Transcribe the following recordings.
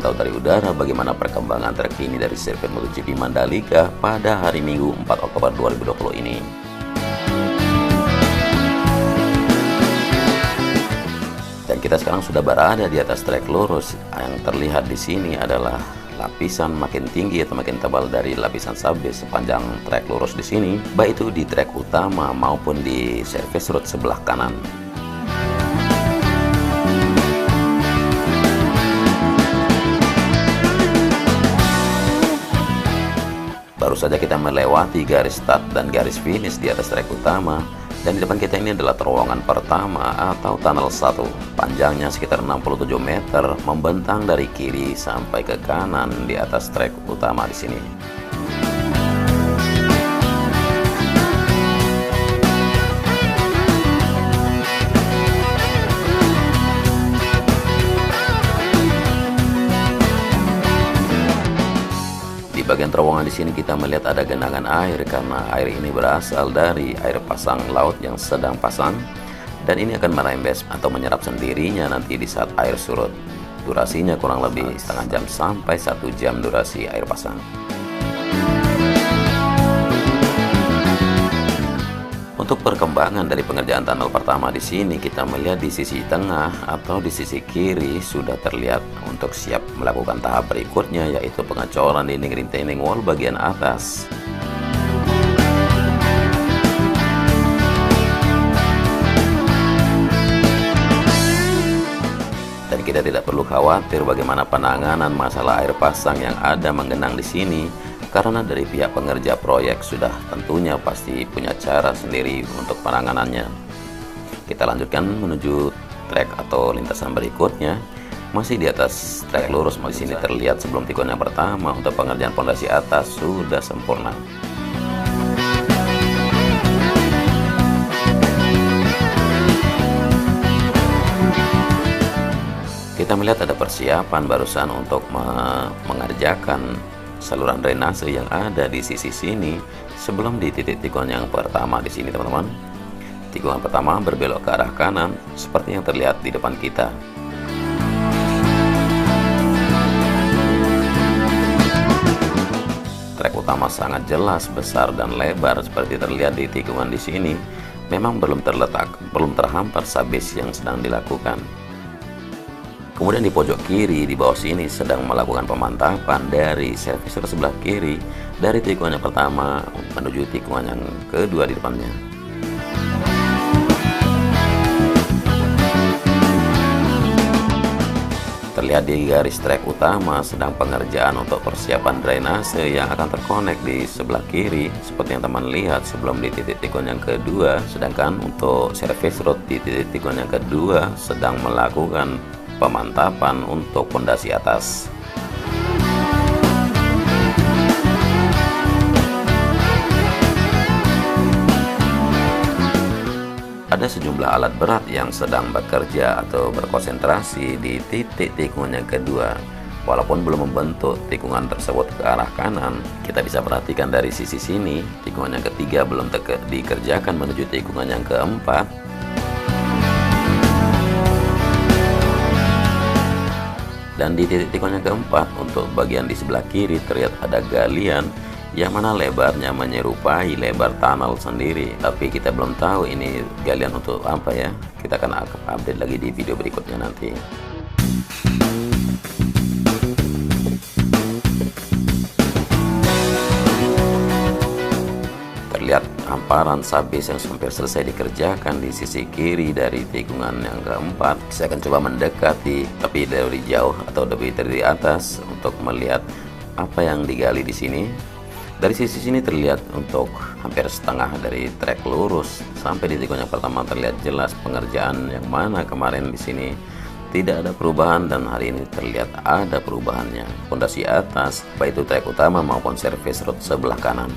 memantau dari udara bagaimana perkembangan terkini dari sirkuit MotoGP Mandalika pada hari Minggu 4 Oktober 2020 ini. Dan kita sekarang sudah berada di atas trek lurus. Yang terlihat di sini adalah lapisan makin tinggi atau makin tebal dari lapisan sabit sepanjang trek lurus di sini, baik itu di trek utama maupun di service road sebelah kanan. Baru saja kita melewati garis start dan garis finish di atas trek utama, dan di depan kita ini adalah terowongan pertama atau tunnel 1. Panjangnya sekitar 67 meter, membentang dari kiri sampai ke kanan di atas trek utama di sini. Di bagian terowongan di sini kita melihat ada genangan air karena air ini berasal dari air pasang laut yang sedang pasang, dan ini akan merembes atau menyerap sendirinya nanti di saat air surut. Durasinya kurang lebih setengah jam sampai 1 jam durasi air pasang. Untuk perkembangan dari pengerjaan tunnel pertama di sini, kita melihat di sisi tengah atau di sisi kiri sudah terlihat untuk siap melakukan tahap berikutnya, yaitu pengecoran dinding retaining wall bagian atas. Dan kita tidak perlu khawatir bagaimana penanganan masalah air pasang yang ada menggenang di sini, karena dari pihak pengerja proyek sudah tentunya pasti punya cara sendiri untuk penanganannya. Kita lanjutkan menuju trek atau lintasan berikutnya. Masih di atas trek lurus, di sini terlihat sebelum tikungan yang pertama untuk pengerjaan pondasi atas sudah sempurna. Kita melihat ada persiapan barusan untuk mengerjakan saluran drainase yang ada di sisi sini sebelum di titik tikungan yang pertama di sini, teman-teman. Tikungan pertama berbelok ke arah kanan seperti yang terlihat di depan kita. Trek utama sangat jelas, besar dan lebar seperti terlihat di tikungan di sini. Memang belum terhampar sabis yang sedang dilakukan. Kemudian di pojok kiri di bawah sini sedang melakukan pemantapan dari servicer sebelah kiri dari tikungan yang pertama menuju tikungan yang kedua di depannya. Terlihat di garis trek utama sedang pengerjaan untuk persiapan drainase yang akan terkonek di sebelah kiri seperti yang teman lihat sebelum di titik tikungan yang kedua, sedangkan untuk service road di titik tikungan yang kedua sedang melakukan pemantapan untuk pondasi atas. Ada sejumlah alat berat yang sedang bekerja atau berkonsentrasi di titik tikungan yang kedua. Walaupun belum membentuk tikungan tersebut ke arah kanan, kita bisa perhatikan dari sisi sini, tikungan yang ketiga belum dikerjakan menuju tikungan yang keempat. Dan di titik tikungan yang keempat untuk bagian di sebelah kiri terlihat ada galian yang mana lebarnya menyerupai lebar tunnel sendiri, tapi kita belum tahu ini galian untuk apa ya. Kita akan update lagi di video berikutnya nanti. Terlihat hamparan sabis yang hampir selesai dikerjakan di sisi kiri dari tikungan yang keempat. Saya akan coba mendekati tapi dari jauh atau dari atas untuk melihat apa yang digali di sini. Dari sisi sini terlihat untuk hampir setengah dari trek lurus sampai di tikungan yang pertama terlihat jelas pengerjaan yang mana kemarin di sini tidak ada perubahan dan hari ini terlihat ada perubahannya. Pondasi atas baik itu trek utama maupun service road sebelah kanan.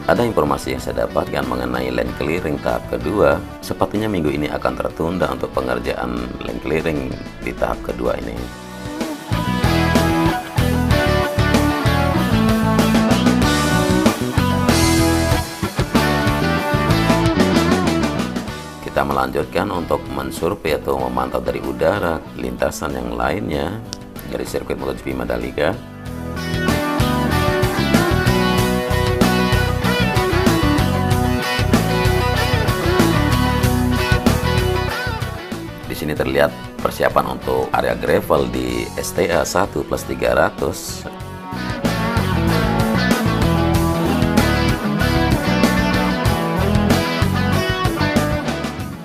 Ada informasi yang saya dapatkan mengenai lane clearing tahap kedua, sepertinya minggu ini akan tertunda untuk pengerjaan lane clearing di tahap kedua ini. Kita melanjutkan untuk mensurvei atau memantau dari udara lintasan yang lainnya dari sirkuit MotoGP Mandalika. Di sini terlihat persiapan untuk area gravel di STA 1+300.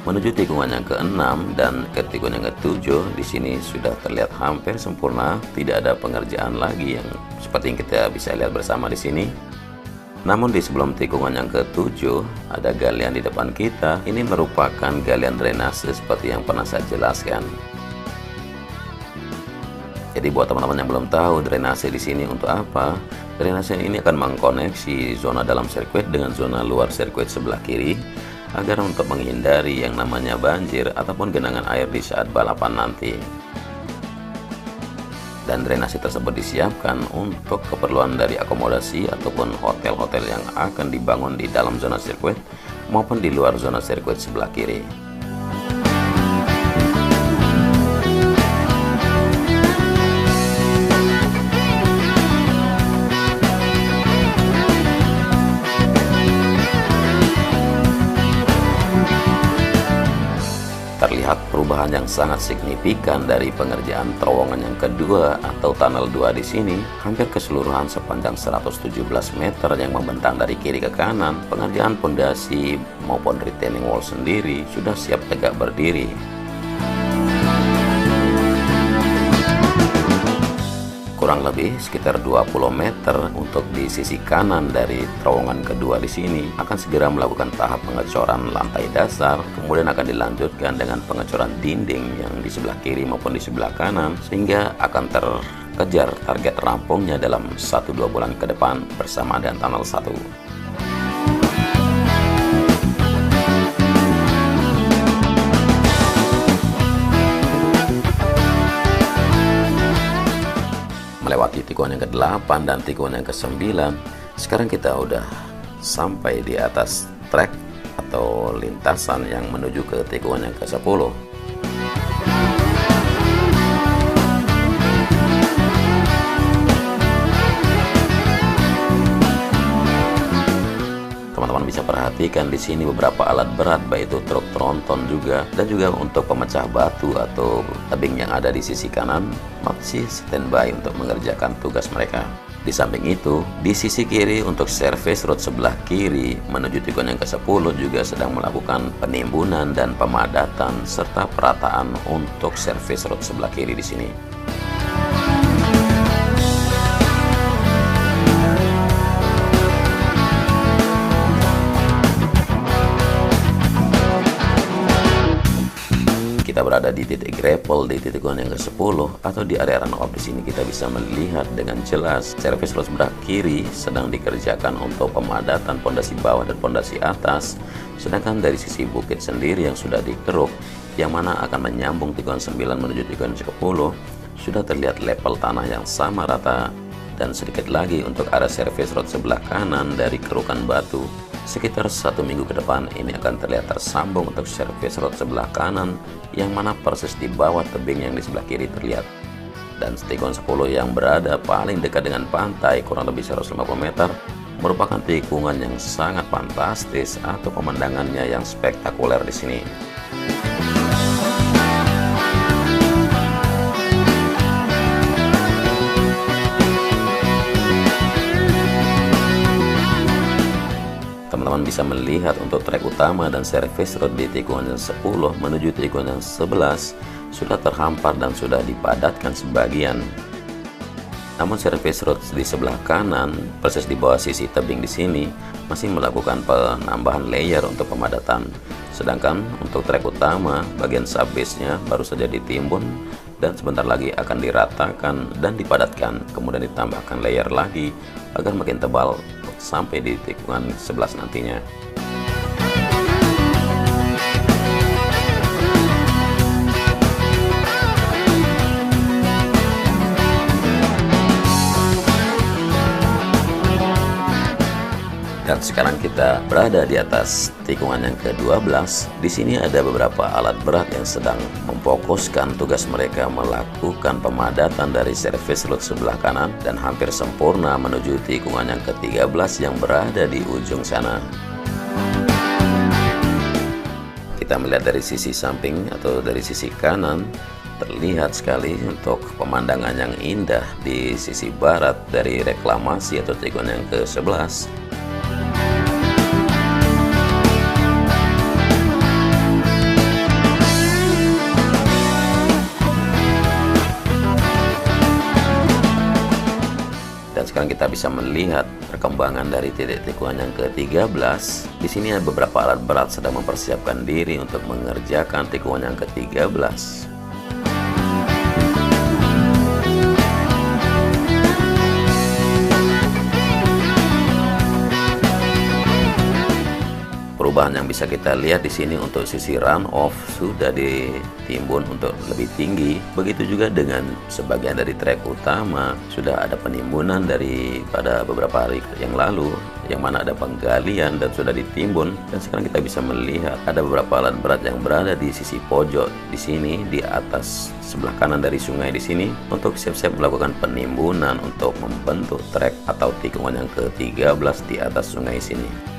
Menuju tikungan yang ke-6 dan ke tikungan yang ke-7, di sini sudah terlihat hampir sempurna, tidak ada pengerjaan lagi yang seperti yang kita bisa lihat bersama di sini. Namun di sebelum tikungan yang ke-7 ada galian di depan kita. Ini merupakan galian drainase seperti yang pernah saya jelaskan. Jadi buat teman-teman yang belum tahu drainase di sini untuk apa, drainase ini akan mengkoneksi zona dalam sirkuit dengan zona luar sirkuit sebelah kiri agar untuk menghindari yang namanya banjir ataupun genangan air di saat balapan nanti. Dan drainase tersebut disiapkan untuk keperluan dari akomodasi ataupun hotel-hotel yang akan dibangun di dalam zona sirkuit maupun di luar zona sirkuit sebelah kiri. Terlihat perubahan yang sangat signifikan dari pengerjaan terowongan yang kedua atau tunnel 2 di sini. Hampir keseluruhan sepanjang 117 meter yang membentang dari kiri ke kanan, pengerjaan pondasi maupun retaining wall sendiri sudah siap tegak berdiri. Kurang lebih sekitar 20 meter untuk di sisi kanan dari terowongan kedua di sini akan segera melakukan tahap pengecoran lantai dasar, kemudian akan dilanjutkan dengan pengecoran dinding yang di sebelah kiri maupun di sebelah kanan, sehingga akan terkejar target rampungnya dalam 1-2 bulan ke depan bersama dengan tunnel 1. Melewati tikungan yang ke-8 dan tikungan yang ke-9, sekarang kita udah sampai di atas trek atau lintasan yang menuju ke tikungan yang ke-10. Teman-teman bisa perhatikan di sini beberapa alat berat, baik itu truk tronton juga, dan juga untuk pemecah batu atau tebing yang ada di sisi kanan masih standby untuk mengerjakan tugas mereka. Di samping itu, di sisi kiri untuk service road sebelah kiri menuju tikungan yang ke-10 juga sedang melakukan penimbunan dan pemadatan serta perataan untuk service road sebelah kiri di sini. Kita berada di titik gravel di tikungan yang ke-10 atau di area runoff. Di sini kita bisa melihat dengan jelas service road sebelah kiri sedang dikerjakan untuk pemadatan pondasi bawah dan pondasi atas, sedangkan dari sisi bukit sendiri yang sudah dikeruk, yang mana akan menyambung tikungan 9 menuju tikungan 10, sudah terlihat level tanah yang sama rata, dan sedikit lagi untuk area service road sebelah kanan dari kerukan batu. Sekitar 1 minggu ke depan ini akan terlihat tersambung untuk service road sebelah kanan, yang mana persis di bawah tebing yang di sebelah kiri terlihat. Dan tikungan 10 yang berada paling dekat dengan pantai, kurang lebih 150 meter, merupakan tikungan yang sangat fantastis atau pemandangannya yang spektakuler di sini. Teman-teman bisa melihat untuk trek utama dan service road di tikungan yang 10 menuju tikungan yang 11 sudah terhampar dan sudah dipadatkan sebagian. Namun service road di sebelah kanan, persis di bawah sisi tebing di sini, masih melakukan penambahan layer untuk pemadatan. Sedangkan untuk trek utama, bagian subbase-nya baru saja ditimbun dan sebentar lagi akan diratakan dan dipadatkan, kemudian ditambahkan layer lagi agar makin tebal sampai di tikungan 11 nantinya. Dan sekarang kita berada di atas tikungan yang ke-12. Di sini ada beberapa alat berat yang sedang memfokuskan tugas mereka melakukan pemadatan dari servis road sebelah kanan dan hampir sempurna menuju tikungan yang ke-13 yang berada di ujung sana. Kita melihat dari sisi samping atau dari sisi kanan, terlihat sekali untuk pemandangan yang indah di sisi barat dari reklamasi atau tikungan yang ke-11. Dan sekarang kita bisa melihat perkembangan dari titik tikungan yang ke-13. Di sini ada beberapa alat berat sedang mempersiapkan diri untuk mengerjakan tikungan yang ke-13. Perubahan yang bisa kita lihat di sini untuk sisi run off sudah ditimbun untuk lebih tinggi. Begitu juga dengan sebagian dari trek utama sudah ada penimbunan daripada beberapa hari yang lalu, yang mana ada penggalian dan sudah ditimbun. Dan sekarang kita bisa melihat ada beberapa alat berat yang berada di sisi pojok di sini, di atas sebelah kanan dari sungai di sini, untuk siap-siap melakukan penimbunan untuk membentuk trek atau tikungan yang ke-13 di atas sungai sini.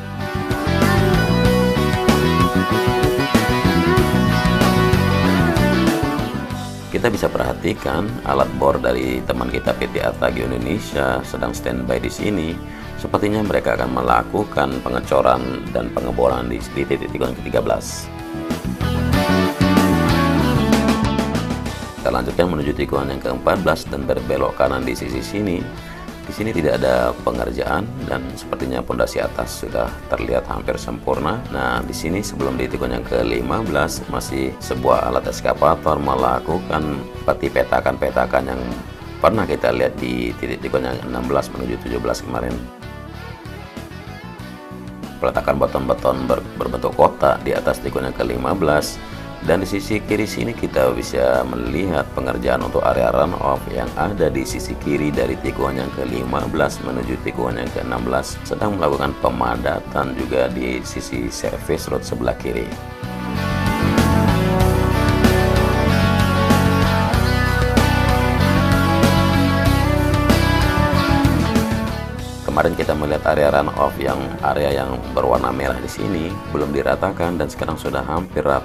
Kita bisa perhatikan alat bor dari teman kita PT Atagi Indonesia sedang standby di sini. Sepertinya mereka akan melakukan pengecoran dan pengeboran di titik tikungan ke-13. Kita lanjutkan menuju tikungan yang ke-14 dan berbelok kanan di sisi sini. Di sini tidak ada pengerjaan dan sepertinya pondasi atas sudah terlihat hampir sempurna. Nah, di sini sebelum di tikungan yang ke-15 masih sebuah alat eskavator melakukan seperti petakan-petakan yang pernah kita lihat di titik tikungan yang 16 menuju 17 kemarin. Peletakan beton-beton berbentuk kotak di atas tikungan yang ke-15. Dan di sisi kiri sini kita bisa melihat pengerjaan untuk area run off yang ada di sisi kiri dari tikungan yang ke-15 menuju tikungan yang ke-16, sedang melakukan pemadatan juga di sisi service road sebelah kiri. Kemarin kita melihat area run off area yang berwarna merah di sini belum diratakan dan sekarang sudah hampir rata